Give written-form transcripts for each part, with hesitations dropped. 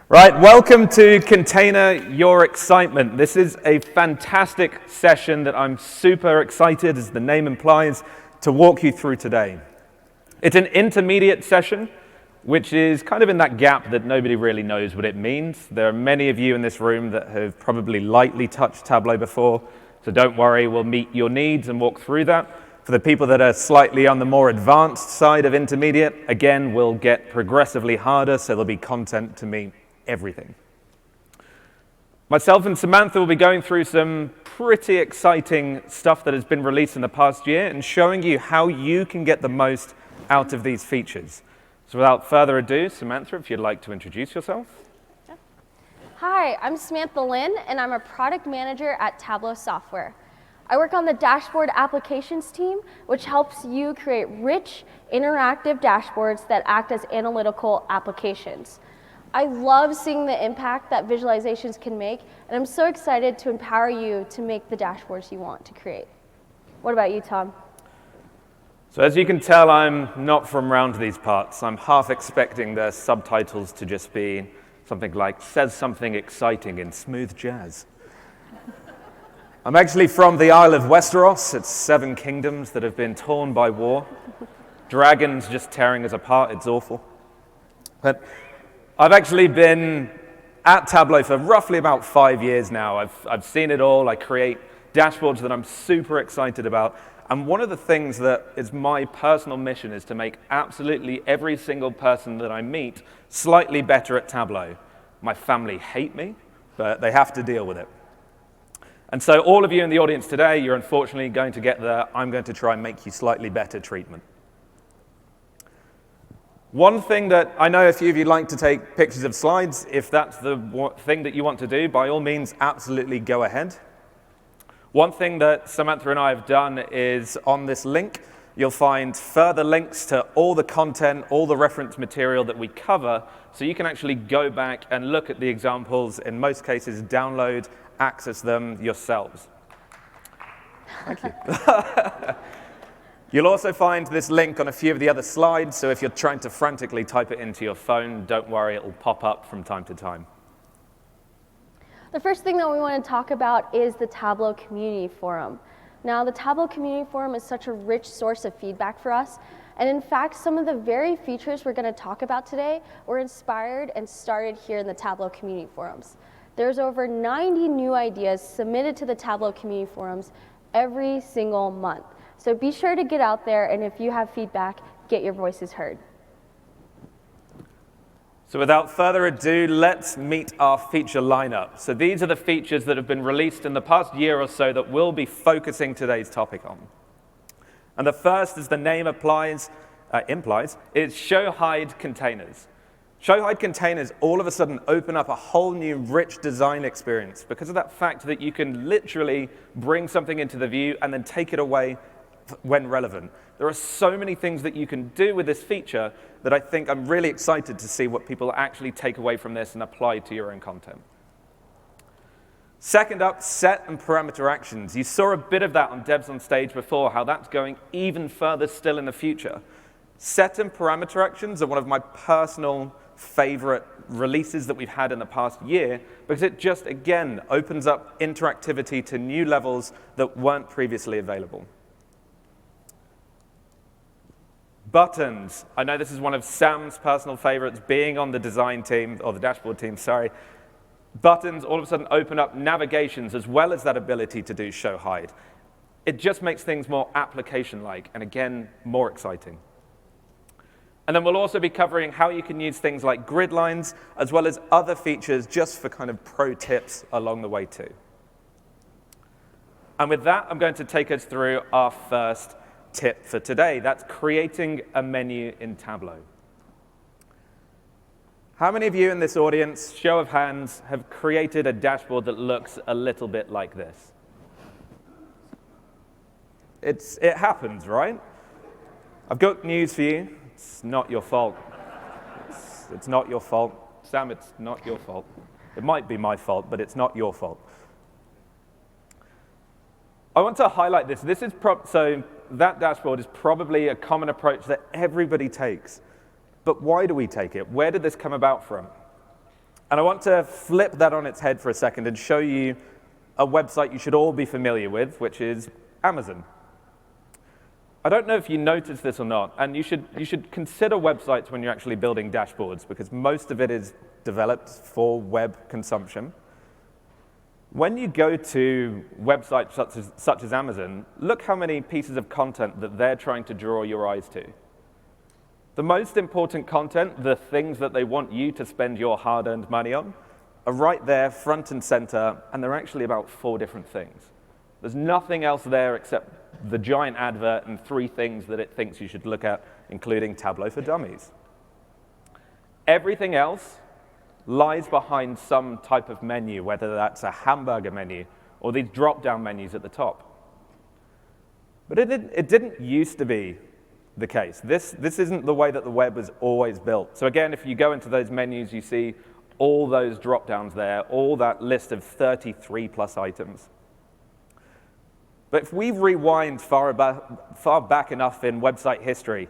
Right, welcome to Container Your Excitement. This is a fantastic session that I'm super excited, as the name implies, to walk you through today. It's an intermediate session, which is kind of in that gap that nobody really knows what it means. There are many of you in this room that have probably lightly touched Tableau before, so don't worry, we'll meet your needs and walk through that. For the people that are slightly on the more advanced side of intermediate, again, we'll get progressively harder, so there'll be content to meet everything. Myself and Samantha will be going through some pretty exciting stuff that has been released in the past year and showing you how you can get the most out of these features. So without further ado, Samantha, if you'd like to introduce yourself. Hi, I'm Samantha Lynn, and I'm a product manager at Tableau Software. I work on the dashboard applications team, which helps you create rich, interactive dashboards that act as analytical applications. I love seeing the impact that visualizations can make, and I'm so excited to empower you to make the dashboards you want to create. What about you, Tom? So as you can tell, I'm not from round these parts. I'm half expecting the subtitles to just be something like, says something exciting in smooth jazz. I'm actually from the Isle of Westeros. It's 7 kingdoms that have been torn by war. Dragons just tearing us apart, it's awful. But I've actually been at Tableau for roughly about 5 years now. I've seen it all. I create dashboards that I'm super excited about. And one of the things that is my personal mission is to make absolutely every single person that I meet slightly better at Tableau. My family hate me, but they have to deal with it. And so all of you in the audience today, you're unfortunately going to get the I'm going to try and make you slightly better treatment. One thing that I know a few of you like to take pictures of slides. If that's the thing that you want to do, by all means, absolutely go ahead. One thing that Samantha and I have done is on this link, you'll find further links to all the content, all the reference material that we cover, so you can actually go back and look at the examples, in most cases, download, access them yourselves. Thank you. You'll also find this link on a few of the other slides, so if you're trying to frantically type it into your phone, don't worry, it will pop up from time to time. The first thing that we want to talk about is the Tableau Community Forum. Now, the Tableau Community Forum is such a rich source of feedback for us, and in fact, some of the very features we're going to talk about today were inspired and started here in the Tableau Community Forums. There's over 90 new ideas submitted to the Tableau Community Forums every single month. So be sure to get out there, and if you have feedback, get your voices heard. So without further ado, let's meet our feature lineup. So these are the features that have been released in the past year or so that we'll be focusing today's topic on. And the first, as the name implies, is show-hide containers. Show-hide containers all of a sudden open up a whole new rich design experience because of that fact that you can literally bring something into the view and then take it away when relevant. There are so many things that you can do with this feature that I think I'm really excited to see what people actually take away from this and apply to your own content. Second up, set and parameter actions. You saw a bit of that on Devs on Stage before, how that's going even further still in the future. Set and parameter actions are one of my personal favorite releases that we've had in the past year because it just, again, opens up interactivity to new levels that weren't previously available. Buttons. I know this is one of Sam's personal favorites, being on the design team, or the dashboard team, sorry. Buttons all of a sudden open up navigations as well as that ability to do show hide. It just makes things more application-like and, again, more exciting. And then we'll also be covering how you can use things like grid lines as well as other features just for kind of pro tips along the way too. And with that, I'm going to take us through our first tip for today. That's creating a menu in Tableau. How many of you in this audience, show of hands, have created a dashboard that looks a little bit like this? It happens, right? I've got news for you. It's not your fault. It's not your fault. Sam, it's not your fault. It might be my fault, but it's not your fault. I want to highlight this. So that dashboard is probably a common approach that everybody takes. But why do we take it? Where did this come about from? And I want to flip that on its head for a second and show you a website you should all be familiar with, which is Amazon. I don't know if you noticed this or not, and you should consider websites when you're actually building dashboards, because most of it is developed for web consumption. When you go to websites such as Amazon, look how many pieces of content that they're trying to draw your eyes to. The most important content, the things that they want you to spend your hard-earned money on, are right there, front and center, and they're actually about 4 different things. There's nothing else there except the giant advert and 3 things that it thinks you should look at, including Tableau for Dummies. Everything else lies behind some type of menu, whether that's a hamburger menu or these drop-down menus at the top. But it didn't used to be the case. This isn't the way that the web was always built. So again, if you go into those menus, you see all those drop-downs there, all that list of 33 plus items. But if we rewind far back enough in website history,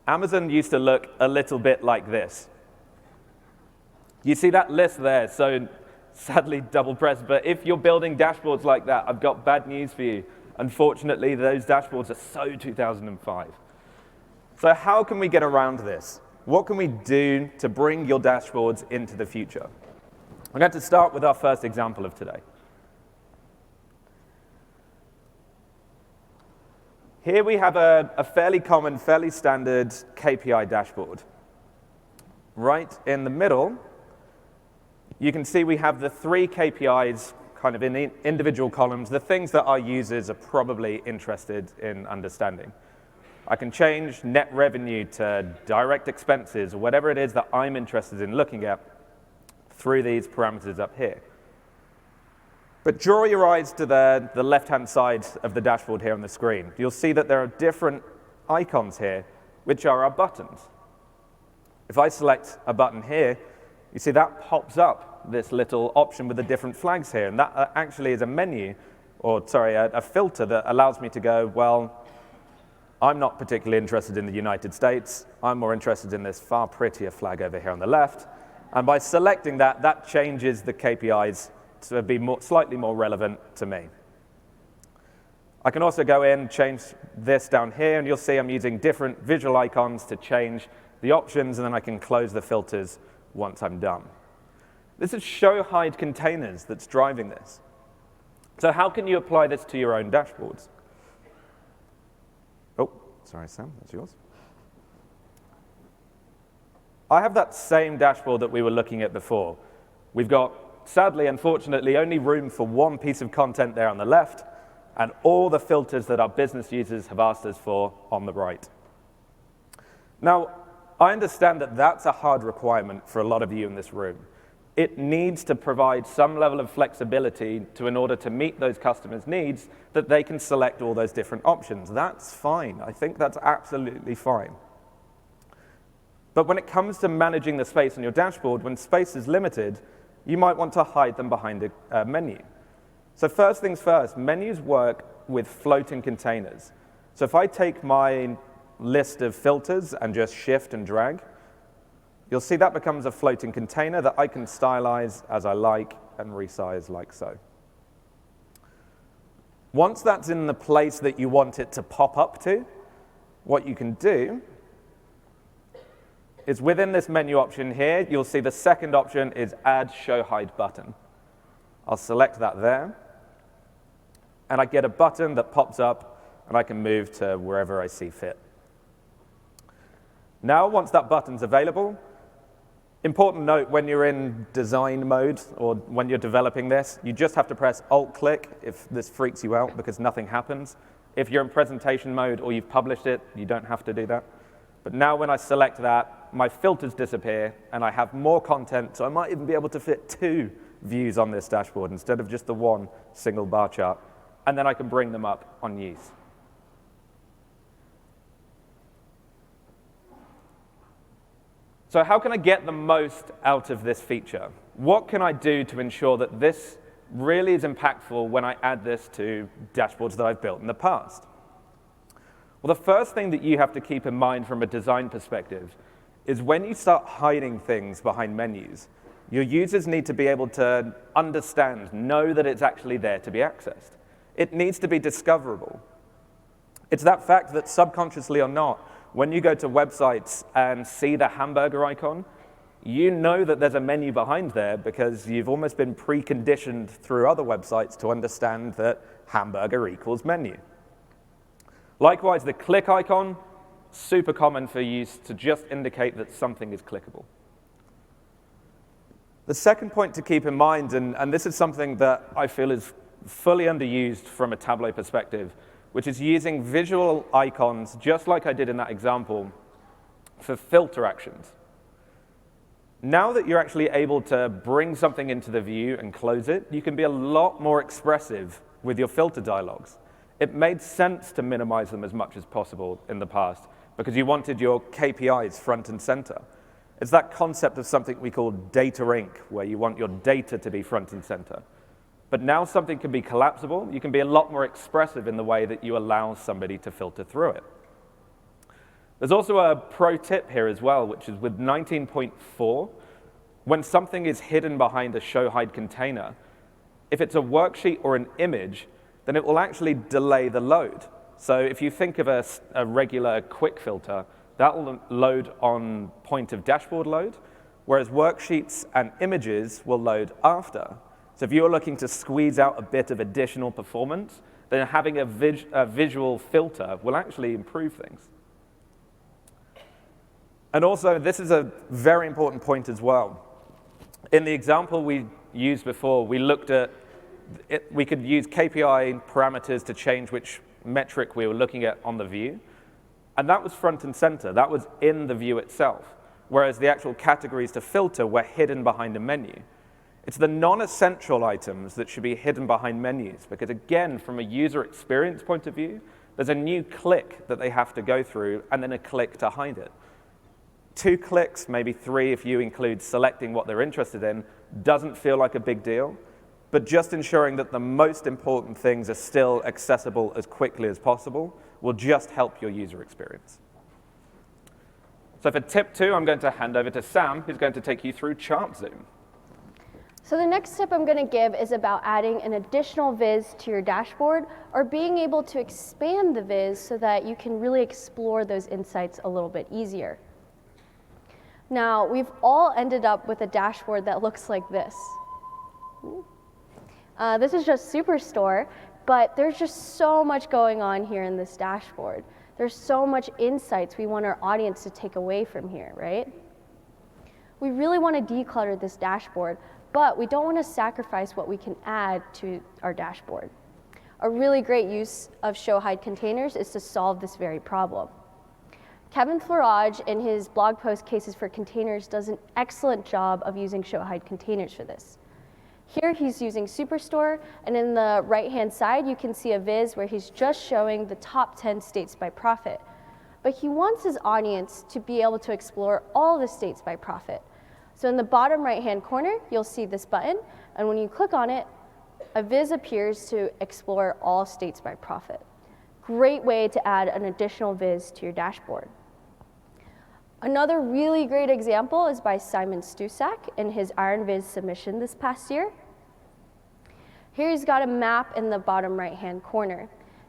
Amazon used to look a little bit like this. You see that list there, so sadly double pressed, but if you're building dashboards like that, I've got bad news for you. Unfortunately, those dashboards are so 2005. So how can we get around this? What can we do to bring your dashboards into the future? I'm going to start with our first example of today. Here we have a fairly common, fairly standard KPI dashboard. Right in the middle, you can see we have the 3 KPIs kind of in individual columns, the things that our users are probably interested in understanding. I can change net revenue to direct expenses, or whatever it is that I'm interested in looking at through these parameters up here. But draw your eyes to the left-hand side of the dashboard here on the screen. You'll see that there are different icons here, which are our buttons. If I select a button here, you see that pops up this little option with the different flags here, and that actually is a menu, or sorry, a filter that allows me to go, well, I'm not particularly interested in the United States. I'm more interested in this far prettier flag over here on the left. And by selecting that, that changes the KPIs to be slightly more relevant to me. I can also go in, change this down here, and you'll see I'm using different visual icons to change the options, and then I can close the filters once I'm done. This is show hide containers that's driving this. So how can you apply this to your own dashboards? Oh, sorry, Sam, that's yours. I have that same dashboard that we were looking at before. We've got, sadly, unfortunately, only room for 1 piece of content there on the left, and all the filters that our business users have asked us for on the right. Now, I understand that that's a hard requirement for a lot of you in this room. It needs to provide some level of flexibility in order to meet those customers' needs, that they can select all those different options. That's fine. I think that's absolutely fine. But when it comes to managing the space on your dashboard, when space is limited, you might want to hide them behind a menu. So first things first, menus work with floating containers. So if I take my list of filters and just shift and drag, you'll see that becomes a floating container that I can stylize as I like and resize like so. Once that's in the place that you want it to pop up to, what you can do is within this menu option here, you'll see the second option is Add Show Hide Button. I'll select that there, and I get a button that pops up, and I can move to wherever I see fit. Now, once that button's available, important note, when you're in design mode or when you're developing this, you just have to press Alt-click if this freaks you out because nothing happens. If you're in presentation mode or you've published it, you don't have to do that. But now when I select that, my filters disappear and I have more content, so I might even be able to fit 2 views on this dashboard instead of just the 1 single bar chart, and then I can bring them up on use. So how can I get the most out of this feature? What can I do to ensure that this really is impactful when I add this to dashboards that I've built in the past? Well, the first thing that you have to keep in mind from a design perspective is when you start hiding things behind menus, Your users need to be able to understand, know that it's actually there to be accessed. It needs to be discoverable. It's that fact that subconsciously or not, when you go to websites and see the hamburger icon, you know that there's a menu behind there because you've almost been preconditioned through other websites to understand that hamburger equals menu. Likewise, the click icon, super common for use to just indicate that something is clickable. The second point to keep in mind, and this is something that I feel is fully underused from a Tableau perspective, which is using visual icons, just like I did in that example, for filter actions. Now that you're actually able to bring something into the view and close it, you can be a lot more expressive with your filter dialogues. It made sense to minimize them as much as possible in the past because you wanted your KPIs front and center. It's that concept of something we call data ink, where you want your data to be front and center. But now something can be collapsible. You can be a lot more expressive in the way that you allow somebody to filter through it. There's also a pro tip here as well, which is with 19.4, when something is hidden behind a show hide container, if it's a worksheet or an image, then it will actually delay the load. So if you think of a regular quick filter, that will load on point of dashboard load, whereas worksheets and images will load after. So if you're looking to squeeze out a bit of additional performance, then having a visual filter will actually improve things. And also, this is a very important point as well. In the example we used before, we looked at we could use KPI parameters to change which metric we were looking at on the view. And that was front and center. That was in the view itself, whereas the actual categories to filter were hidden behind a menu. It's the non-essential items that should be hidden behind menus, because again, from a user experience point of view, there's a new click that they have to go through and then a click to hide it. 2 clicks, maybe 3 if you include selecting what they're interested in, doesn't feel like a big deal, but just ensuring that the most important things are still accessible as quickly as possible will just help your user experience. So for tip 2, I'm going to hand over to Sam, who's going to take you through Chart Zoom. So the next tip I'm going to give is about adding an additional viz to your dashboard or being able to expand the viz so that you can really explore those insights a little bit easier. Now, we've all ended up with a dashboard that looks like this. This is just Superstore, but there's just so much going on here in this dashboard. There's so much insights we want our audience to take away from here, right? We really want to declutter this dashboard, but we don't want to sacrifice what we can add to our dashboard. A really great use of show hide containers is to solve this very problem. Kevin Florage, in his blog post Cases for Containers, does an excellent job of using show hide containers for this. Here he's using Superstore, and in the right-hand side you can see a viz where he's just showing the top 10 states by profit. But he wants his audience to be able to explore all the states by profit. So in the bottom right-hand corner, you'll see this button, and when you click on it, a viz appears to explore all states by profit. Great way to add an additional viz to your dashboard. Another really great example is by Simon Stusak in his Iron Viz submission this past year. Here he's got a map in the bottom right-hand corner.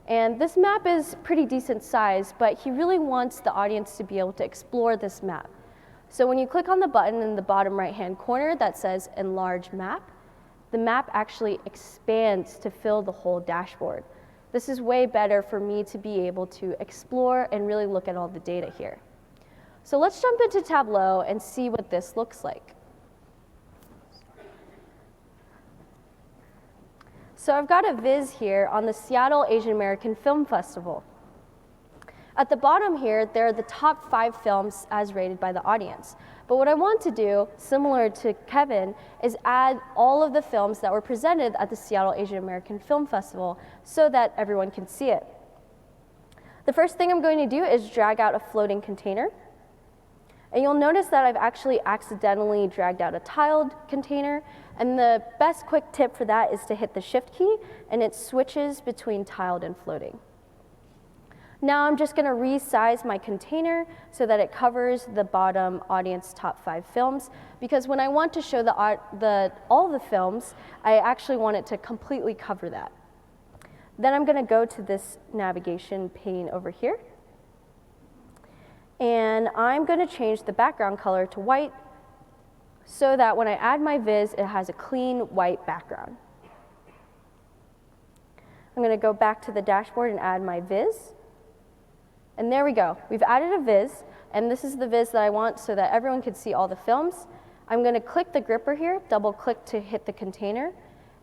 And this map is pretty decent size, but he really wants the audience to be able to explore this map. So when you click on the button in the bottom right-hand corner that says Enlarge Map, the map actually expands to fill the whole dashboard. This is way better for me to be able to explore and really look at all the data here. So let's jump into Tableau and see what this looks like. So I've got a viz here on the Seattle Asian American Film Festival. At the bottom here, there are the top 5 films as rated by the audience. But what I want to do, similar to Kevin, is add all of the films that were presented at the Seattle Asian American Film Festival so that everyone can see it. The first thing I'm going to do is drag out a floating container. And you'll notice that I've actually accidentally dragged out a tiled container. And the best quick tip for that is to hit the Shift key, and it switches between tiled and floating. Now I'm just going to resize my container so that it covers the bottom audience top 5 films, because when I want to show all the films, I actually want it to completely cover that. Then I'm going to go to this navigation pane over here, and I'm going to change the background color to white so that when I add my viz, it has a clean white background. I'm going to go back to the dashboard and add my viz. And there we go. We've added a viz, and this is the viz that I want so that everyone can see all the films. I'm going to click the gripper here, double click to hit the container,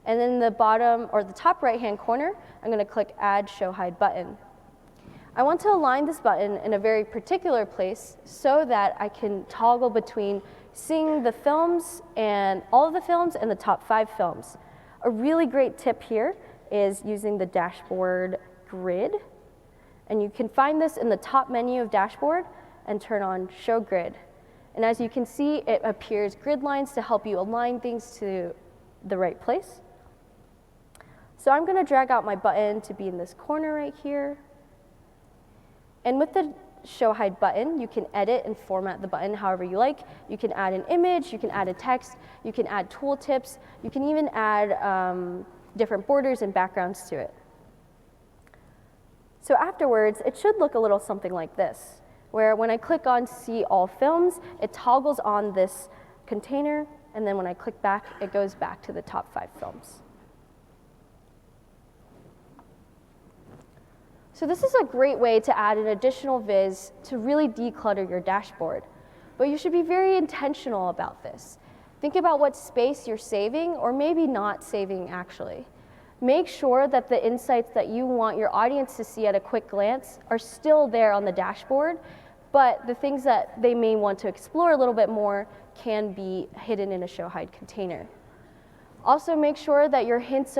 and then the bottom or the top right-hand corner, I'm going to click Add Show Hide Button. I want to align this button in a very particular place so that I can toggle between seeing the films and all of the films and the top 5 films. A really great tip here is using the dashboard grid. And you can find this in the top menu of dashboard and turn on Show Grid. And as you can see, it appears grid lines to help you align things to the right place. So I'm going to drag out my button to be in this corner right here. And with the Show Hide button, you can edit and format the button however you like. You can add an image, you can add a text, you can add tooltips, you can even add different borders and backgrounds to it. So afterwards, it should look a little something like this, where when I click on See All Films, it toggles on this container, and then when I click back, it goes back to the top 5 films. So this is a great way to add an additional viz to really declutter your dashboard. But you should be very intentional about this. Think about what space you're saving, or maybe not saving actually. Make sure that the insights that you want your audience to see at a quick glance are still there on the dashboard, but the things that they may want to explore a little bit more can be hidden in a show hide container. Also make sure that your hints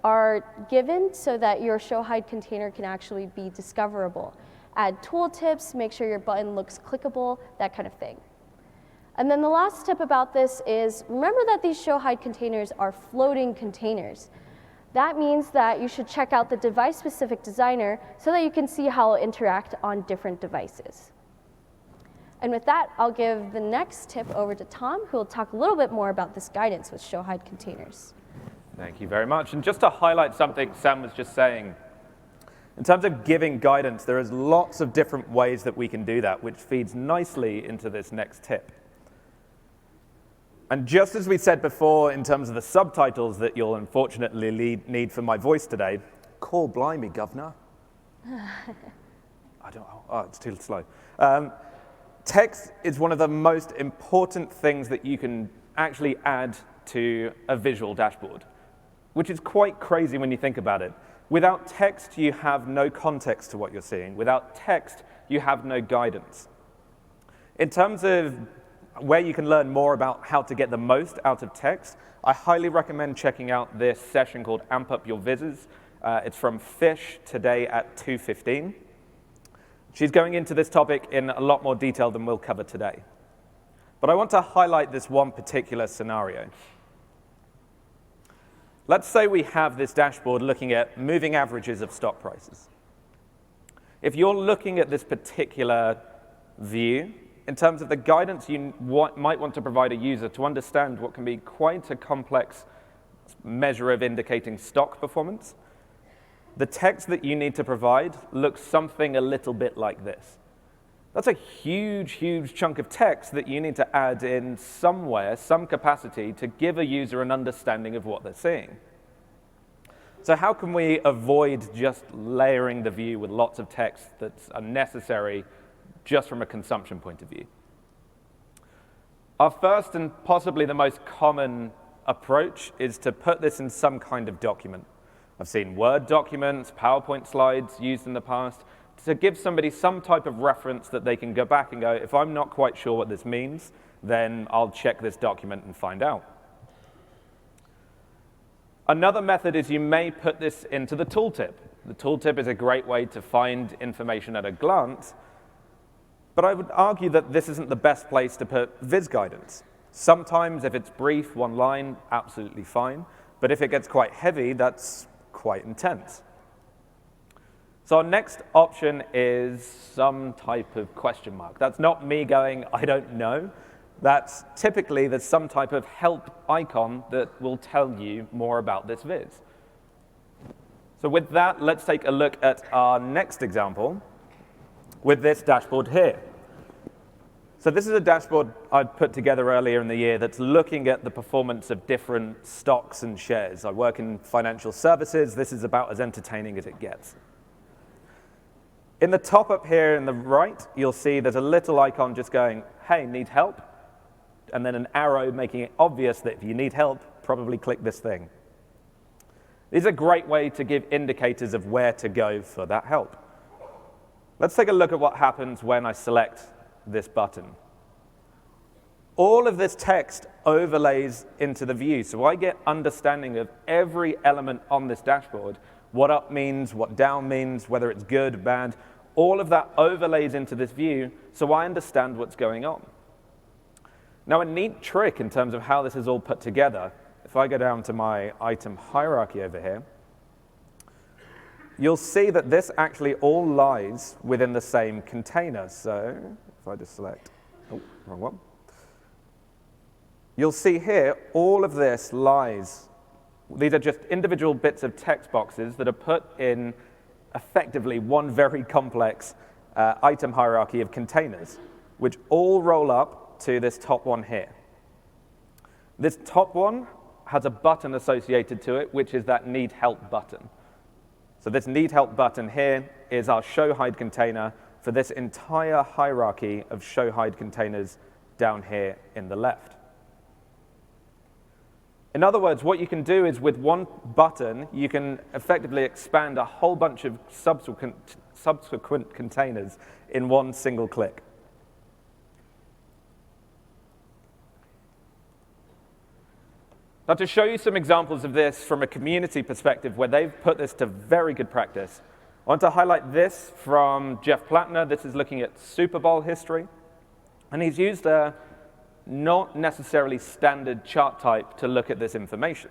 are given so that your show hide container can actually be discoverable. Add tooltips, make sure your button looks clickable, that kind of thing. And then the last tip about this is remember that these show hide containers are floating containers. That means that you should check out the device-specific designer so that you can see how it'll interact on different devices. And with that, I'll give the next tip over to Tom, who will talk a little bit more about this guidance with show hide containers. Thank you very much. And just to highlight something Sam was just saying, in terms of giving guidance, there is lots of different ways that we can do that, which feeds nicely into this next tip. And just as we said before in terms of the subtitles that you'll unfortunately need for my voice today, call blimey, governor. It's too slow. Text is one of the most important things that you can actually add to a visual dashboard, which is quite crazy when you think about it. Without text, you have no context to what you're seeing. Without text, you have no guidance. In terms of where you can learn more about how to get the most out of text, I highly recommend checking out this session called Amp Up Your Vizzes. It's from Fish today at 2:15. She's going into this topic in a lot more detail than we'll cover today. But I want to highlight this one particular scenario. Let's say we have this dashboard looking at moving averages of stock prices. If you're looking at this particular view, in terms of the guidance you might want to provide a user to understand what can be quite a complex measure of indicating stock performance, the text that you need to provide looks something a little bit like this. That's a huge, huge chunk of text that you need to add in somewhere, some capacity, to give a user an understanding of what they're seeing. So how can we avoid just layering the view with lots of text that's unnecessary just from a consumption point of view? Our first and possibly the most common approach is to put this in some kind of document. I've seen Word documents, PowerPoint slides used in the past to give somebody some type of reference that they can go back and go, if I'm not quite sure what this means, then I'll check this document and find out. Another method is you may put this into the tooltip. The tooltip is a great way to find information at a glance, but I would argue that this isn't the best place to put viz guidance. Sometimes if it's brief, one line, absolutely fine, but if it gets quite heavy, that's quite intense. So our next option is some type of question mark. That's not me going, I don't know. That's typically there's some type of help icon that will tell you more about this viz. So with that, let's take a look at our next example with this dashboard here. So this is a dashboard I put together earlier in the year that's looking at the performance of different stocks and shares. I work in financial services. This is about as entertaining as it gets. In the top up here in the right, you'll see there's a little icon just going, hey, need help? And then an arrow making it obvious that if you need help, probably click this thing. These are a great way to give indicators of where to go for that help. Let's take a look at what happens when I select this button. All of this text overlays into the view, so I get understanding of every element on this dashboard, what up means, what down means, whether it's good, bad. All of that overlays into this view, so I understand what's going on. Now, a neat trick in terms of how this is all put together, if I go down to my item hierarchy over here, you'll see that this actually all lies within the same container. So if I just select, oh, wrong one. You'll see here, all of this lies. These are just individual bits of text boxes that are put in effectively one very complex item hierarchy of containers, which all roll up to this top one here. This top one has a button associated to it, which is that need help button. So this need help button here is our show hide container for this entire hierarchy of show hide containers down here in the left. In other words, what you can do is with one button, you can effectively expand a whole bunch of subsequent containers in one single click. Now, to show you some examples of this from a community perspective where they've put this to very good practice, I want to highlight this from Jeff Plattner. This is looking at Super Bowl history. And he's used a not necessarily standard chart type to look at this information.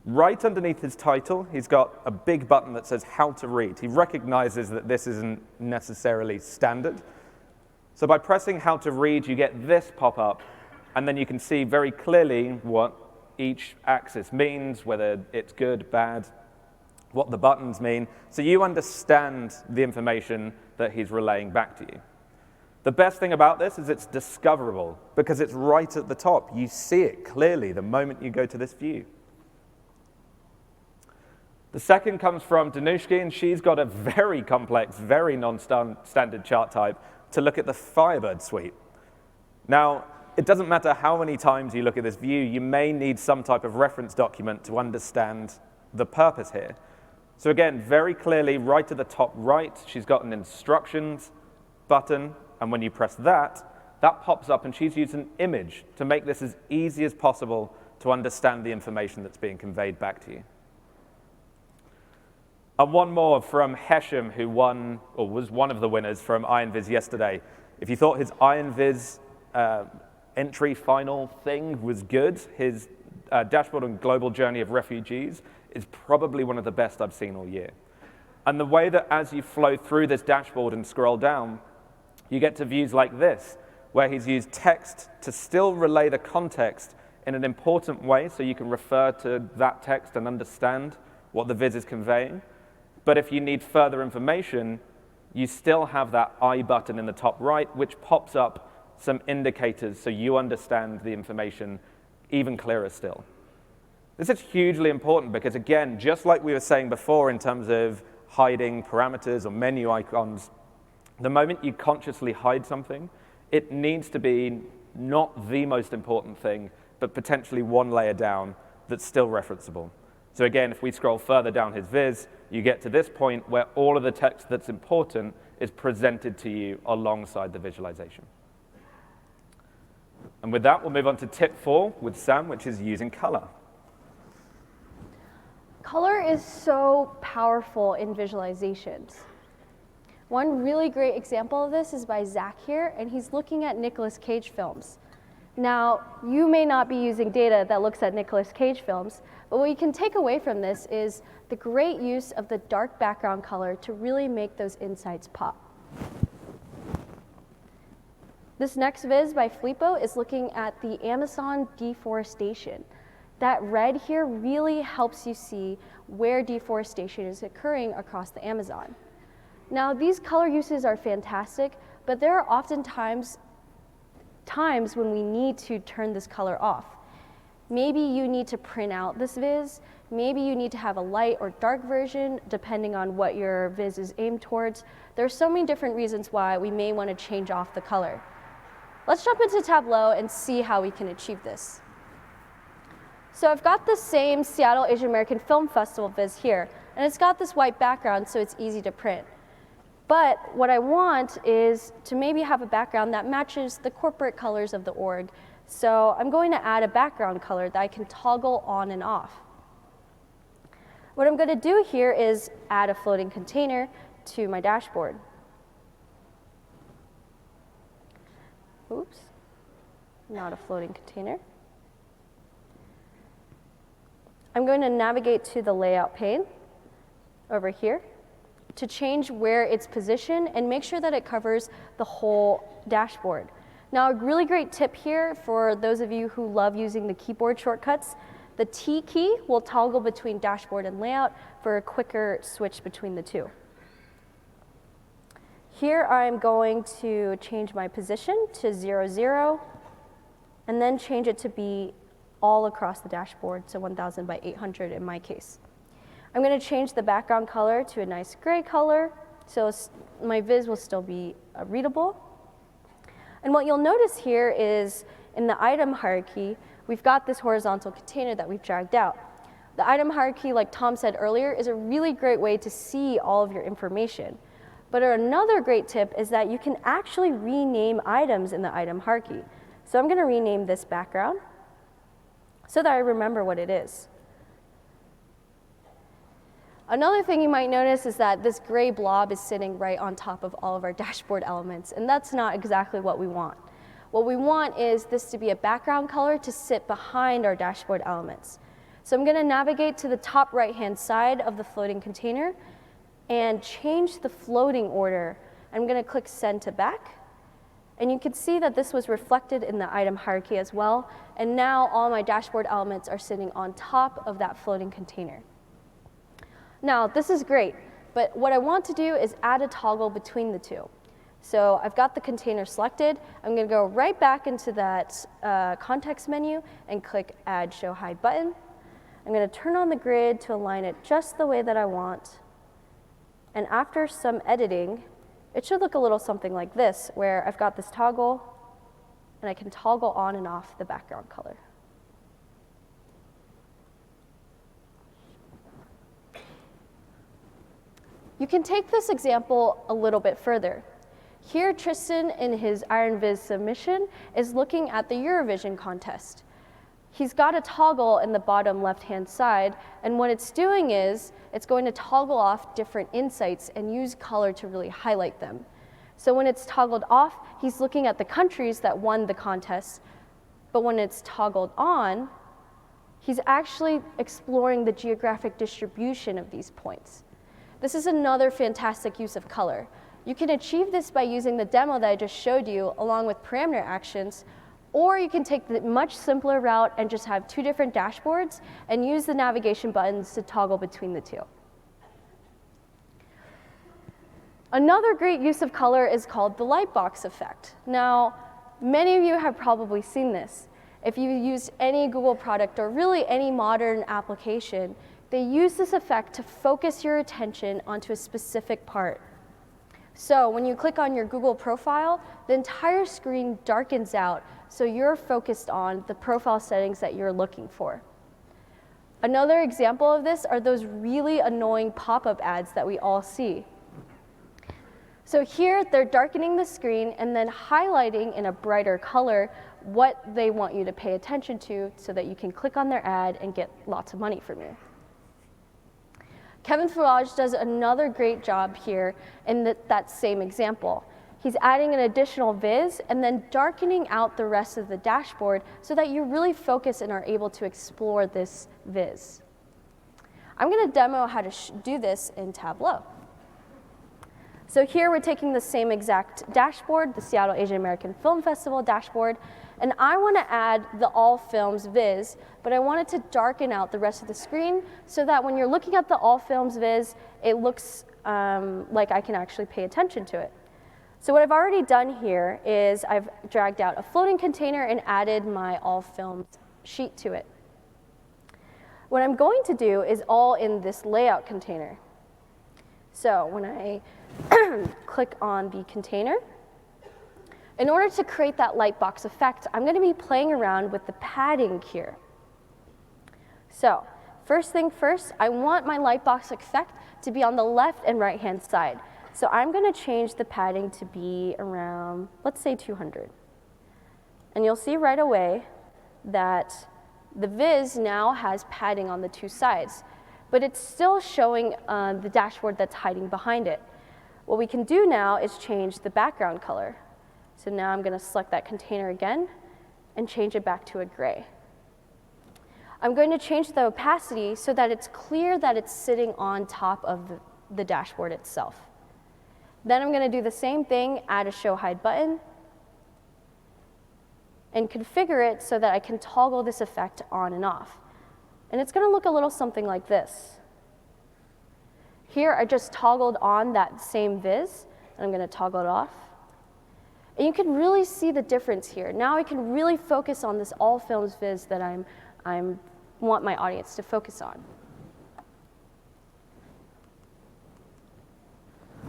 Right underneath his title, he's got a big button that says how to read. He recognizes that this isn't necessarily standard. So by pressing how to read, you get this pop up, and then you can see very clearly what each axis means, whether it's good, bad, what the buttons mean, so you understand the information that he's relaying back to you. The best thing about this is it's discoverable because it's right at the top. You see it clearly the moment you go to this view. The second comes from Danushki, and she's got a very complex, very non-standard chart type to look at the Firebird suite. Now, it doesn't matter how many times you look at this view, you may need some type of reference document to understand the purpose here. So again, very clearly, right at the top right, she's got an instructions button, and when you press that, that pops up, and she's used an image to make this as easy as possible to understand the information that's being conveyed back to you. And one more from Hesham, who won, or was one of the winners from IronViz yesterday. If you thought his IronViz entry final thing was good, his dashboard on global journey of refugees is probably one of the best I've seen all year. And the way that as you flow through this dashboard and scroll down, you get to views like this, where he's used text to still relay the context in an important way, so you can refer to that text and understand what the viz is conveying. But if you need further information, you still have that I button in the top right, which pops up some indicators so you understand the information even clearer still. This is hugely important because, again, just like we were saying before in terms of hiding parameters or menu icons, the moment you consciously hide something, it needs to be not the most important thing, but potentially one layer down that's still referenceable. So again, if we scroll further down his viz, you get to this point where all of the text that's important is presented to you alongside the visualization. And with that, we'll move on to tip 4 with Sam, which is using color. Color is so powerful in visualizations. One really great example of this is by Zach here, and he's looking at Nicolas Cage films. Now, you may not be using data that looks at Nicolas Cage films, but what you can take away from this is the great use of the dark background color to really make those insights pop. This next viz by Filippo is looking at the Amazon deforestation. That red here really helps you see where deforestation is occurring across the Amazon. Now, these color uses are fantastic, but there are often times when we need to turn this color off. Maybe you need to print out this viz, maybe you need to have a light or dark version, depending on what your viz is aimed towards. There are so many different reasons why we may want to change off the color. Let's jump into Tableau and see how we can achieve this. So I've got the same Seattle Asian American Film Festival viz here, and it's got this white background so it's easy to print. But what I want is to maybe have a background that matches the corporate colors of the org. So I'm going to add a background color that I can toggle on and off. What I'm going to do here is add a floating container to my dashboard. Oops, not a floating container. I'm going to navigate to the layout pane over here to change where it's positioned and make sure that it covers the whole dashboard. Now, a really great tip here for those of you who love using the keyboard shortcuts, the T key will toggle between dashboard and layout for a quicker switch between the two. Here I'm going to change my position to 0, 0, and then change it to be all across the dashboard, so 1000 by 800 in my case. I'm going to change the background color to a nice gray color, so my viz will still be readable. And what you'll notice here is in the item hierarchy, we've got this horizontal container that we've dragged out. The item hierarchy, like Tom said earlier, is a really great way to see all of your information. But another great tip is that you can actually rename items in the item hierarchy. So I'm going to rename this background so that I remember what it is. Another thing you might notice is that this gray blob is sitting right on top of all of our dashboard elements, and that's not exactly what we want. What we want is this to be a background color to sit behind our dashboard elements. So I'm going to navigate to the top right-hand side of the floating container and change the floating order. I'm going to click Send to Back. And you can see that this was reflected in the item hierarchy as well. And now all my dashboard elements are sitting on top of that floating container. Now, this is great, but what I want to do is add a toggle between the two. So I've got the container selected. I'm going to go right back into that context menu and click Add Show Hide button. I'm going to turn on the grid to align it just the way that I want. And after some editing, it should look a little something like this, where I've got this toggle, and I can toggle on and off the background color. You can take this example a little bit further. Here, Tristan, in his Iron Viz submission, is looking at the Eurovision contest. He's got a toggle in the bottom left-hand side, and what it's doing is it's going to toggle off different insights and use color to really highlight them. So when it's toggled off, he's looking at the countries that won the contest, but when it's toggled on, he's actually exploring the geographic distribution of these points. This is another fantastic use of color. You can achieve this by using the demo that I just showed you along with parameter actions, or you can take the much simpler route and just have two different dashboards and use the navigation buttons to toggle between the two. Another great use of color is called the lightbox effect. Now, many of you have probably seen this. If you've used any Google product or really any modern application, they use this effect to focus your attention onto a specific part. So when you click on your Google profile, the entire screen darkens out so you're focused on the profile settings that you're looking for. Another example of this are those really annoying pop-up ads that we all see. So here, they're darkening the screen and then highlighting in a brighter color what they want you to pay attention to so that you can click on their ad and get lots of money from you. Kevin Foulage does another great job here in that same example. He's adding an additional viz and then darkening out the rest of the dashboard so that you really focus and are able to explore this viz. I'm going to demo how to do this in Tableau. So here we're taking the same exact dashboard, the Seattle Asian American Film Festival dashboard, and I want to add the All Films viz, but I want it to darken out the rest of the screen so that when you're looking at the All Films viz, it looks like I can actually pay attention to it. So what I've already done here is I've dragged out a floating container and added my All Films sheet to it. What I'm going to do is all in this layout container. So when I click on the container, in order to create that lightbox effect, I'm going to be playing around with the padding here. So first thing first, I want my lightbox effect to be on the left and right-hand side. So I'm going to change the padding to be around, let's say 200. And you'll see right away that the viz now has padding on the two sides, but it's still showing the dashboard that's hiding behind it. What we can do now is change the background color. So now I'm going to select that container again and change it back to a gray. I'm going to change the opacity so that it's clear that it's sitting on top of the dashboard itself. Then I'm going to do the same thing, add a show hide button, and configure it so that I can toggle this effect on and off. And it's going to look a little something like this. Here I just toggled on that same viz, and I'm going to toggle it off. And you can really see the difference here. Now I can really focus on this All Films viz that I want my audience to focus on.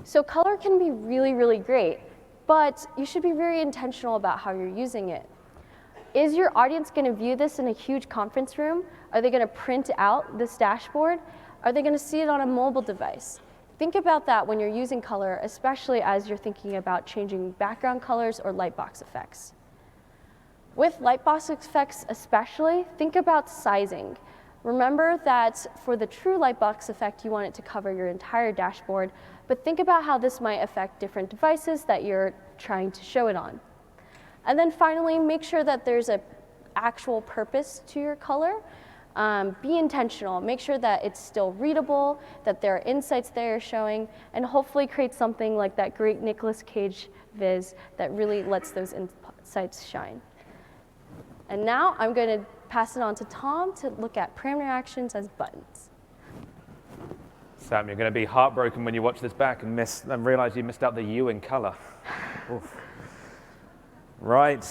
So color can be really, really great, but you should be very intentional about how you're using it. Is your audience going to view this in a huge conference room? Are they going to print out this dashboard? Are they going to see it on a mobile device? Think about that when you're using color, especially as you're thinking about changing background colors or lightbox effects. With lightbox effects especially, think about sizing. Remember that for the true lightbox effect, you want it to cover your entire dashboard, but think about how this might affect different devices that you're trying to show it on. And then finally, make sure that there's an actual purpose to your color. Be intentional. Make sure that it's still readable, that there are insights that you're showing, and hopefully create something like that great Nicolas Cage viz that really lets those insights shine. And now I'm going to pass it on to Tom to look at parameter actions as buttons. Sam, you're going to be heartbroken when you watch this back and realize you missed out the U in color. Oof. Right,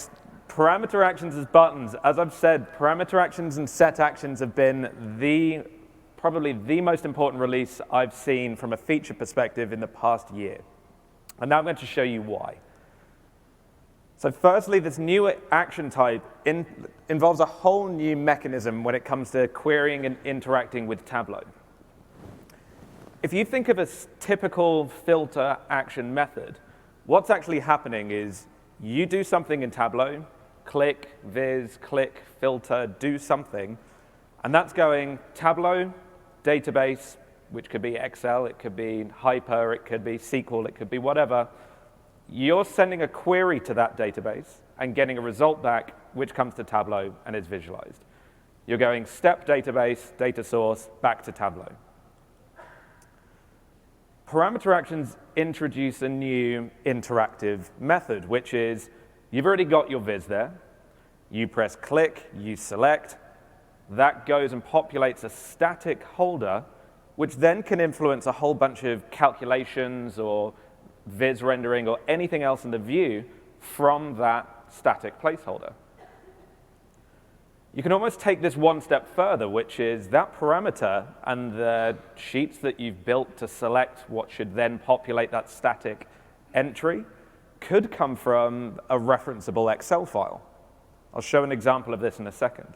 parameter actions as buttons. As I've said, parameter actions and set actions have been probably the most important release I've seen from a feature perspective in the past year. And now I'm going to show you why. So firstly, this new action type involves a whole new mechanism when it comes to querying and interacting with Tableau. If you think of a typical filter action method, what's actually happening is you do something in Tableau, click, viz, click, filter, do something, and that's going Tableau, database, which could be Excel, it could be Hyper, it could be SQL, it could be whatever. You're sending a query to that database and getting a result back, which comes to Tableau and is visualized. You're going step database, data source, back to Tableau. Parameter actions introduce a new interactive method, which is you've already got your viz there. You press click, you select. That goes and populates a static holder, which then can influence a whole bunch of calculations or viz rendering or anything else in the view from that static placeholder. You can almost take this one step further, which is that parameter and the sheets that you've built to select what should then populate that static entry could come from a referenceable Excel file. I'll show an example of this in a second.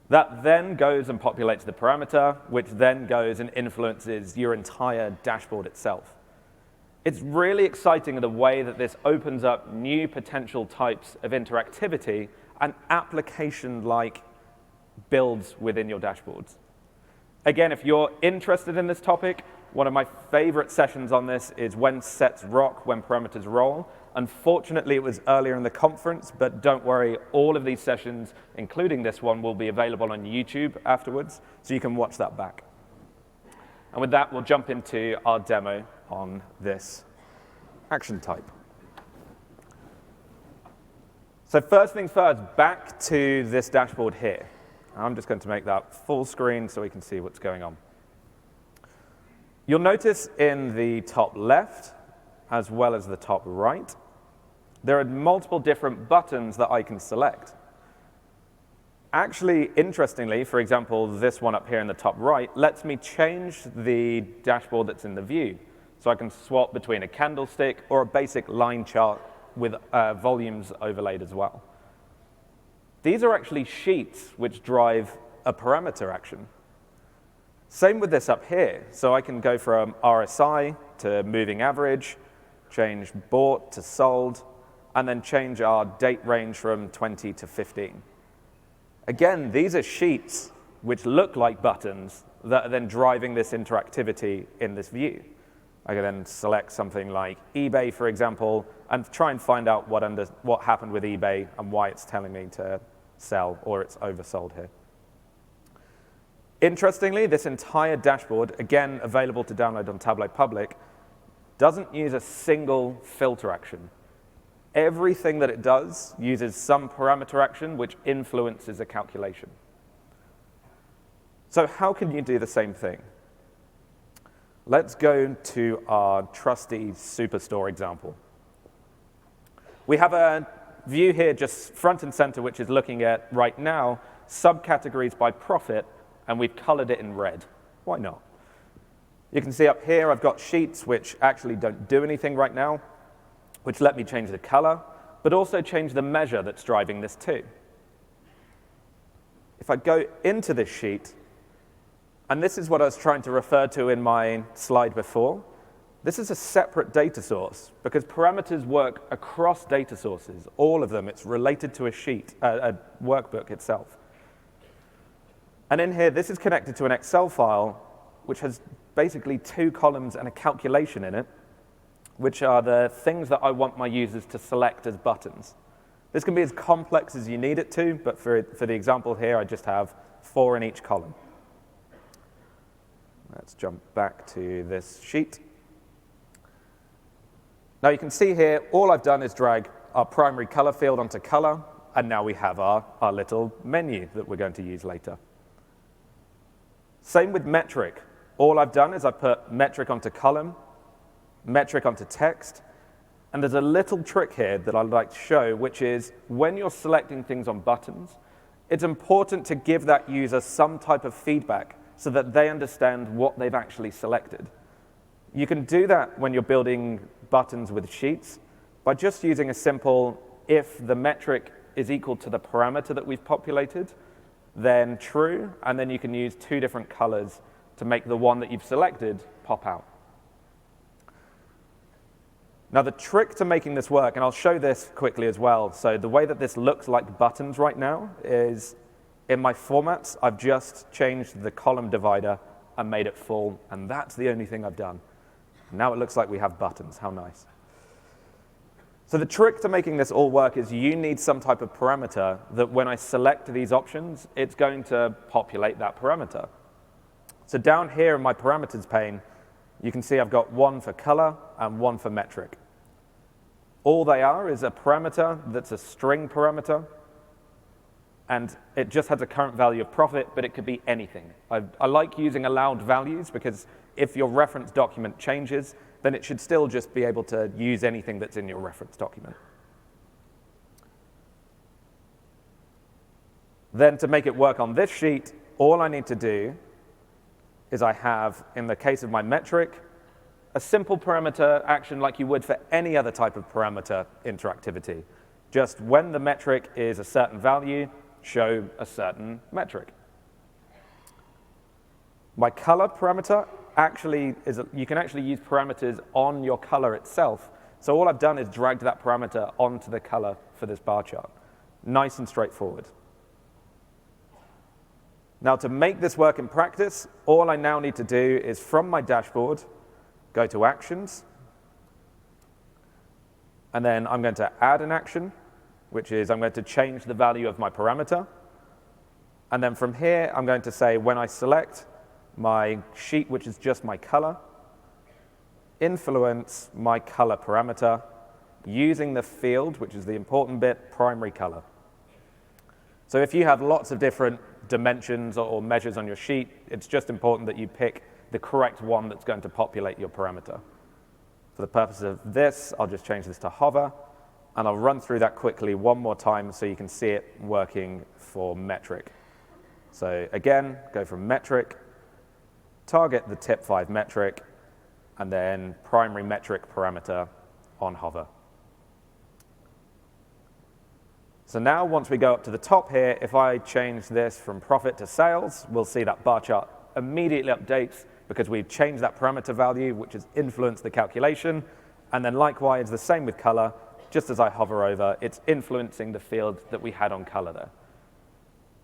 That then goes and populates the parameter, which then goes and influences your entire dashboard itself. It's really exciting in the way that this opens up new potential types of interactivity and application-like builds within your dashboards. Again, if you're interested in this topic, One of my favorite sessions on this is when sets rock, when parameters roll. Unfortunately, it was earlier in the conference, but don't worry, all of these sessions, including this one, will be available on YouTube afterwards, so you can watch that back. And with that, we'll jump into our demo on this action type. So first things first, back to this dashboard here. I'm just going to make that full screen so we can see what's going on. You'll notice in the top left, as well as the top right, there are multiple different buttons that I can select. Actually, interestingly, for example, this one up here in the top right lets me change the dashboard that's in the view. So I can swap between a candlestick or a basic line chart with volumes overlaid as well. These are actually sheets which drive a parameter action. Same with this up here. So I can go from RSI to moving average, change bought to sold, and then change our date range from 20 to 15. Again, these are sheets which look like buttons that are then driving this interactivity in this view. I can then select something like eBay, for example, and try and find out what happened with eBay and why it's telling me to sell or it's oversold here. Interestingly, this entire dashboard, again available to download on Tableau Public, doesn't use a single filter action. Everything that it does uses some parameter action which influences a calculation. So how can you do the same thing? Let's go to our trusty Superstore example. We have a view here just front and center which is looking at, right now, subcategories by profit, and we've colored it in red. Why not? You can see up here I've got sheets which actually don't do anything right now, which let me change the color, but also change the measure that's driving this too. If I go into this sheet, and this is what I was trying to refer to in my slide before, this is a separate data source because parameters work across data sources, all of them. It's related to a sheet, a workbook itself. And in here, this is connected to an Excel file which has basically 2 columns and a calculation in it, which are the things that I want my users to select as buttons. This can be as complex as you need it to, but for the example here, I just have 4 in each column. Let's jump back to this sheet. Now you can see here, all I've done is drag our primary color field onto color, and now we have our little menu that we're going to use later. Same with metric. All I've done is I put metric onto column, metric onto text, and there's a little trick here that I'd like to show, which is when you're selecting things on buttons, it's important to give that user some type of feedback so that they understand what they've actually selected. You can do that when you're building buttons with sheets by just using a simple if the metric is equal to the parameter that we've populated, then true, and then you can use 2 different colors to make the one that you've selected pop out. Now the trick to making this work, and I'll show this quickly as well, so the way that this looks like buttons right now is in my formats, I've just changed the column divider and made it full, and that's the only thing I've done. Now it looks like we have buttons. How nice. So the trick to making this all work is you need some type of parameter that when I select these options, it's going to populate that parameter. So down here in my parameters pane, you can see I've got 1 for color and 1 for metric. All they are is a parameter that's a string parameter, and it just has a current value of profit, but it could be anything. I like using allowed values because if your reference document changes, then it should still just be able to use anything that's in your reference document. Then to make it work on this sheet, all I need to do is I have, in the case of my metric, a simple parameter action like you would for any other type of parameter interactivity. Just when the metric is a certain value, show a certain metric. My color parameter actually is, you can actually use parameters on your color itself. So all I've done is dragged that parameter onto the color for this bar chart. Nice and straightforward. Now, to make this work in practice, all I now need to do is from my dashboard, go to Actions, and then I'm going to add an action, which is I'm going to change the value of my parameter. And then from here, I'm going to say when I select my sheet, which is just my color, influence my color parameter using the field, which is the important bit, primary color. So if you have lots of different dimensions or measures on your sheet, it's just important that you pick the correct one that's going to populate your parameter. For the purpose of this, I'll just change this to hover, and I'll run through that quickly one more time so you can see it working for metric. So again, go from metric, target the tip 5 metric, and then primary metric parameter on hover. So now once we go up to the top here, if I change this from profit to sales, we'll see that bar chart immediately updates because we've changed that parameter value, which has influenced the calculation. And then likewise, the same with color. Just as I hover over, it's influencing the field that we had on color there.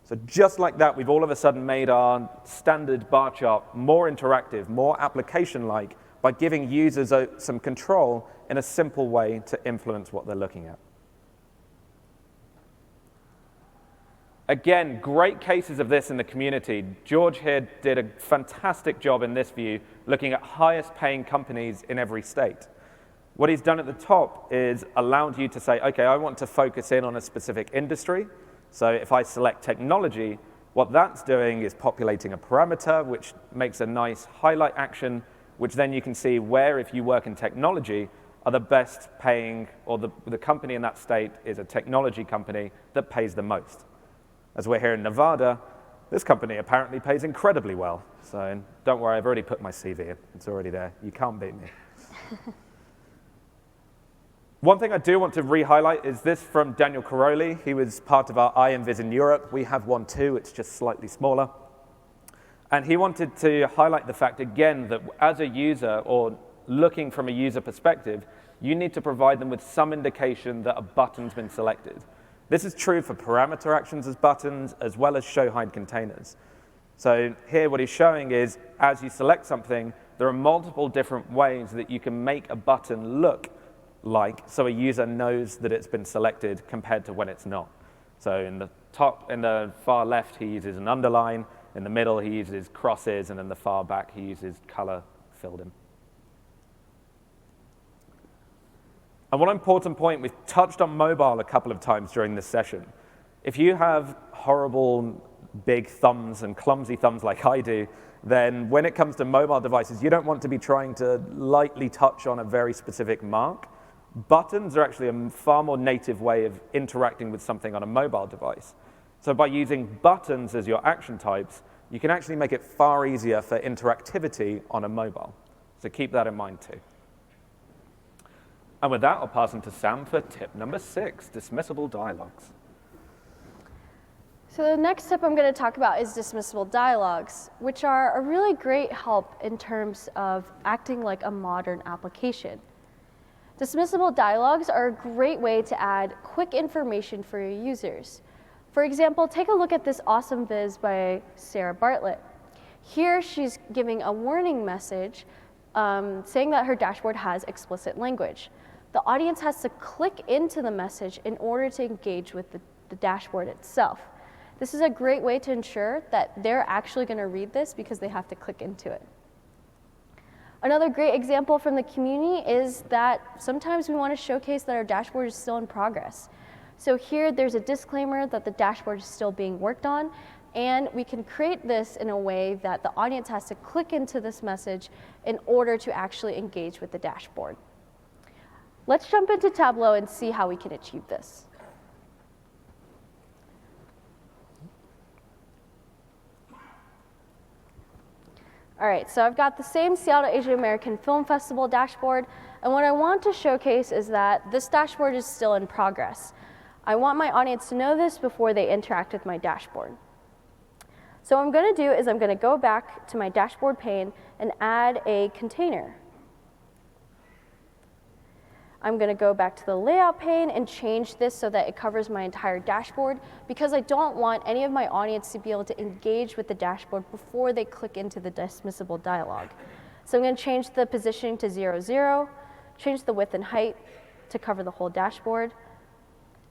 So just like that, we've all of a sudden made our standard bar chart more interactive, more application-like by giving users some control in a simple way to influence what they're looking at. Again, great cases of this in the community. George here did a fantastic job in this view, looking at highest paying companies in every state. What he's done at the top is allowed you to say, okay, I want to focus in on a specific industry. So if I select technology, what that's doing is populating a parameter, which makes a nice highlight action, which then you can see where, if you work in technology, are the best paying, or the company in that state is a technology company that pays the most. As we're here in Nevada, this company apparently pays incredibly well. So don't worry, I've already put my CV in. It's already there. You can't beat me. One thing I do want to re-highlight is this from Daniel Caroli. He was part of our iEnvision Europe. We have one too. It's just slightly smaller. And he wanted to highlight the fact, again, that as a user or looking from a user perspective, you need to provide them with some indication that a button's been selected. This is true for parameter actions as buttons, as well as show hide containers. So here what he's showing is, as you select something, there are multiple different ways that you can make a button look like, so a user knows that it's been selected compared to when it's not. So in the far left, he uses an underline. In the middle, he uses crosses. And in the far back, he uses color filled in. And one important point, we've touched on mobile a couple of times during this session. If you have horrible big thumbs and clumsy thumbs like I do, then when it comes to mobile devices, you don't want to be trying to lightly touch on a very specific mark. Buttons are actually a far more native way of interacting with something on a mobile device. So by using buttons as your action types, you can actually make it far easier for interactivity on a mobile. So keep that in mind too. And with that, I'll pass on to Sam for tip number 6, dismissible dialogues. So the next tip I'm going to talk about is dismissible dialogues, which are a really great help in terms of acting like a modern application. Dismissible dialogues are a great way to add quick information for your users. For example, take a look at this awesome viz by Sarah Bartlett. Here she's giving a warning message saying that her dashboard has explicit language. The audience has to click into the message in order to engage with the dashboard itself. This is a great way to ensure that they're actually going to read this because they have to click into it. Another great example from the community is that sometimes we want to showcase that our dashboard is still in progress. So here there's a disclaimer that the dashboard is still being worked on, and we can create this in a way that the audience has to click into this message in order to actually engage with the dashboard. Let's jump into Tableau and see how we can achieve this. All right, so I've got the same Seattle Asian American Film Festival dashboard, and what I want to showcase is that this dashboard is still in progress. I want my audience to know this before they interact with my dashboard. So what I'm going to do is I'm going to go back to my dashboard pane and add a container. I'm going to go back to the layout pane and change this so that it covers my entire dashboard, because I don't want any of my audience to be able to engage with the dashboard before they click into the dismissible dialog. So I'm going to change the positioning to 0, 0, change the width and height to cover the whole dashboard.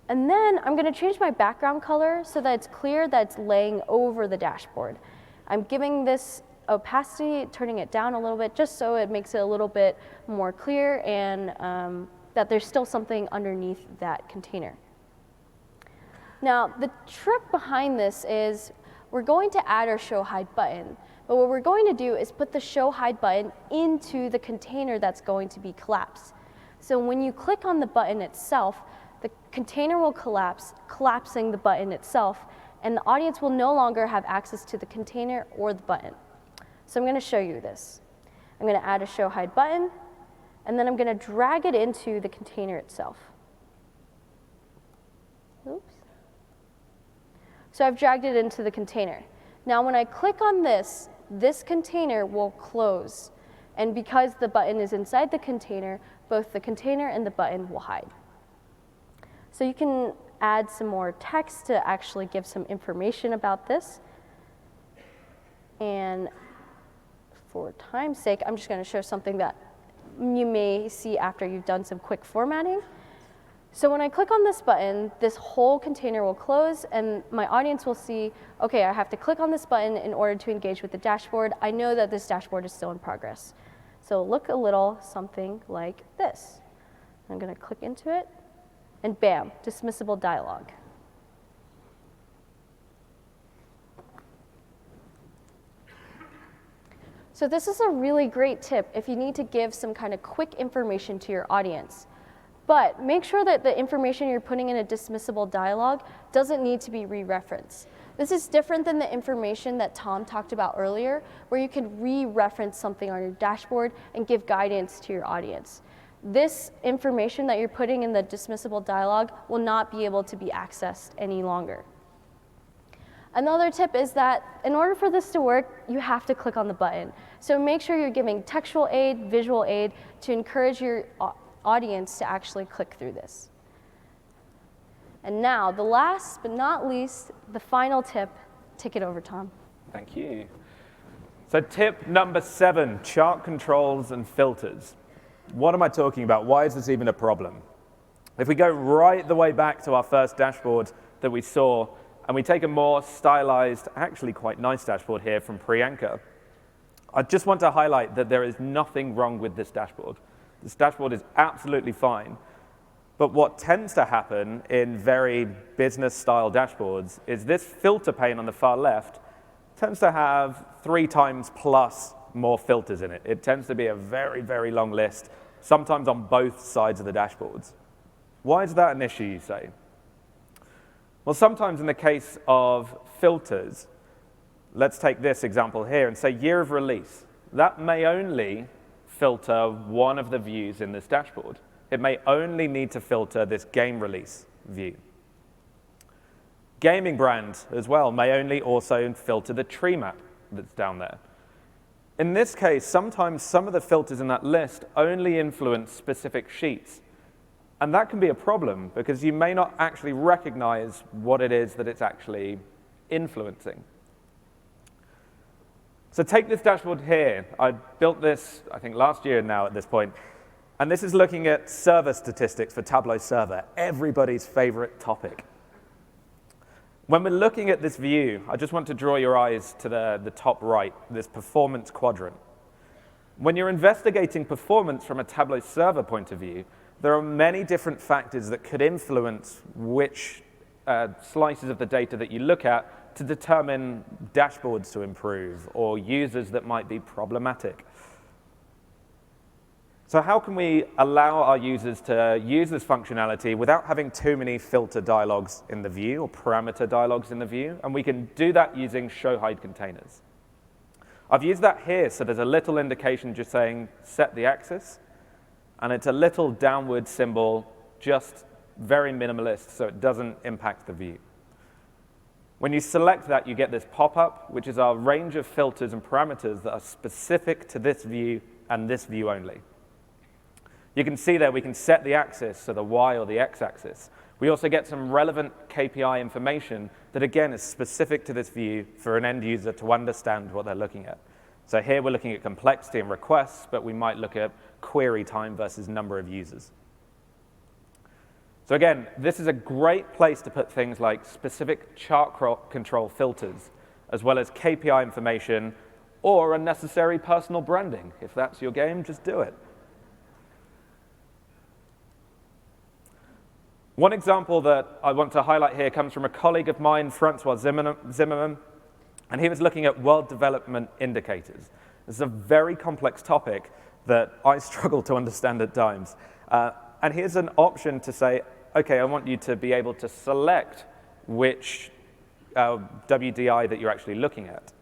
And then I'm going to change my background color so that it's clear that it's laying over the dashboard. I'm giving this opacity, turning it down a little bit just so it makes it a little bit more clear and that there's still something underneath that container. Now, the trick behind this is we're going to add our show hide button, but what we're going to do is put the show hide button into the container that's going to be collapsed. So when you click on the button itself, the container will collapse, collapsing the button itself, and the audience will no longer have access to the container or the button. So I'm going to show you this. I'm going to add a show hide button, and then I'm going to drag it into the container itself. Oops. So I've dragged it into the container. Now when I click on this, this container will close. And because the button is inside the container, both the container and the button will hide. So you can add some more text to actually give some information about this. And for time's sake, I'm just going to show something that you may see after you've done some quick formatting. So when I click on this button, this whole container will close, and my audience will see, okay, I have to click on this button in order to engage with the dashboard. I know that this dashboard is still in progress. So look a little something like this. I'm going to click into it, and bam, dismissible dialog. So this is a really great tip if you need to give some kind of quick information to your audience. But make sure that the information you're putting in a dismissible dialog doesn't need to be re-referenced. This is different than the information that Tom talked about earlier, where you can re-reference something on your dashboard and give guidance to your audience. This information that you're putting in the dismissible dialog will not be able to be accessed any longer. Another tip is that in order for this to work, you have to click on the button. So make sure you're giving textual aid, visual aid to encourage your audience to actually click through this. And now, the last but not least, the final tip. Take it over, Tom. Thank you. So tip number 7, chart controls and filters. What am I talking about? Why is this even a problem? If we go right the way back to our first dashboard that we saw, and we take a more stylized, actually quite nice dashboard here from Priyanka, I just want to highlight that there is nothing wrong with this dashboard. This dashboard is absolutely fine. But what tends to happen in very business-style dashboards is this filter pane on the far left tends to have 3 times plus more filters in it. It tends to be a very, very long list, sometimes on both sides of the dashboards. Why is that an issue, you say? Well, sometimes in the case of filters, let's take this example here and say year of release. That may only filter one of the views in this dashboard. It may only need to filter this game release view. Gaming brand as well may only also filter the tree map that's down there. In this case, sometimes some of the filters in that list only influence specific sheets. And that can be a problem because you may not actually recognize what it is that it's actually influencing. So take this dashboard here. I built this, I think, last year now at this point. And this is looking at server statistics for Tableau Server, everybody's favorite topic. When we're looking at this view, I just want to draw your eyes to the top right, this performance quadrant. When you're investigating performance from a Tableau Server point of view, there are many different factors that could influence which slices of the data that you look at to determine dashboards to improve or users that might be problematic. So how can we allow our users to use this functionality without having too many filter dialogues in the view or parameter dialogues in the view? And we can do that using show hide containers. I've used that here, so there's a little indication just saying set the axis. And it's a little downward symbol, just very minimalist, so it doesn't impact the view. When you select that, you get this pop-up, which is our range of filters and parameters that are specific to this view and this view only. You can see there we can set the axis, so the Y or the X axis. We also get some relevant KPI information that, again, is specific to this view for an end user to understand what they're looking at. So here we're looking at complexity and requests, but we might look at query time versus number of users. So again, this is a great place to put things like specific chart control filters, as well as KPI information, or unnecessary personal branding. If that's your game, just do it. One example that I want to highlight here comes from a colleague of mine, Francois Zimmerman, and he was looking at world development indicators. This is a very complex topic that I struggle to understand at times. And here's an option to say, okay, I want you to be able to select which WDI that you're actually looking at.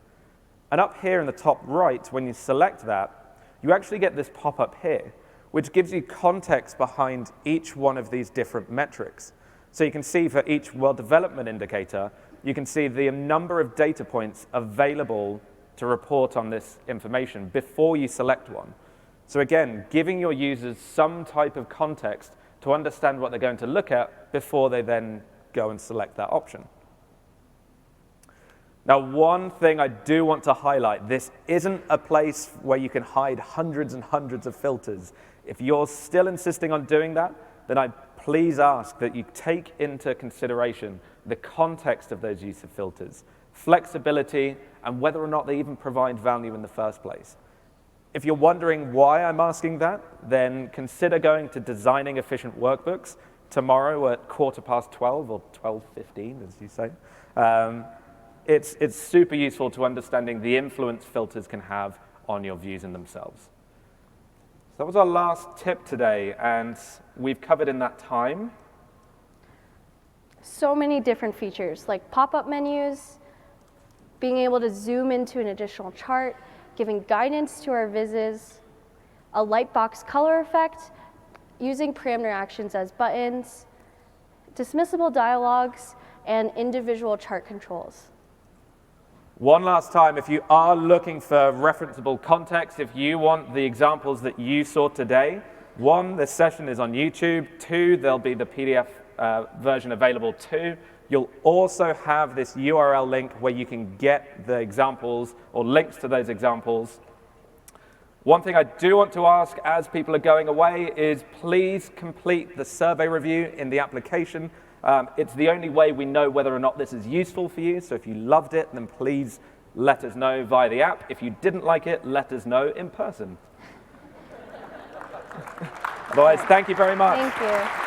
And up here in the top right, when you select that, you actually get this pop-up here, which gives you context behind each one of these different metrics. So you can see for each world development indicator, you can see the number of data points available to report on this information before you select one. So again, giving your users some type of context to understand what they're going to look at before they then go and select that option. Now, one thing I do want to highlight, this isn't a place where you can hide hundreds and hundreds of filters. If you're still insisting on doing that, then I please ask that you take into consideration the context of those use of filters, flexibility, and whether or not they even provide value in the first place. If you're wondering why I'm asking that, then consider going to Designing Efficient Workbooks tomorrow at 12:15 or 12:15, as you say. It's super useful to understanding the influence filters can have on your views in themselves. So that was our last tip today, and we've covered in that time so many different features, like pop-up menus, being able to zoom into an additional chart, giving guidance to our vizzes, a lightbox color effect, using parameter actions as buttons, dismissible dialogues, and individual chart controls. One last time, if you are looking for referenceable context, if you want the examples that you saw today, one, this session is on YouTube. Two, there'll be the PDF version available too. You'll also have this URL link where you can get the examples or links to those examples. One thing I do want to ask as people are going away is please complete the survey review in the application. It's the only way we know whether or not this is useful for you. So if you loved it, then please let us know via the app. If you didn't like it, let us know in person. Otherwise, thank you very much. Thank you.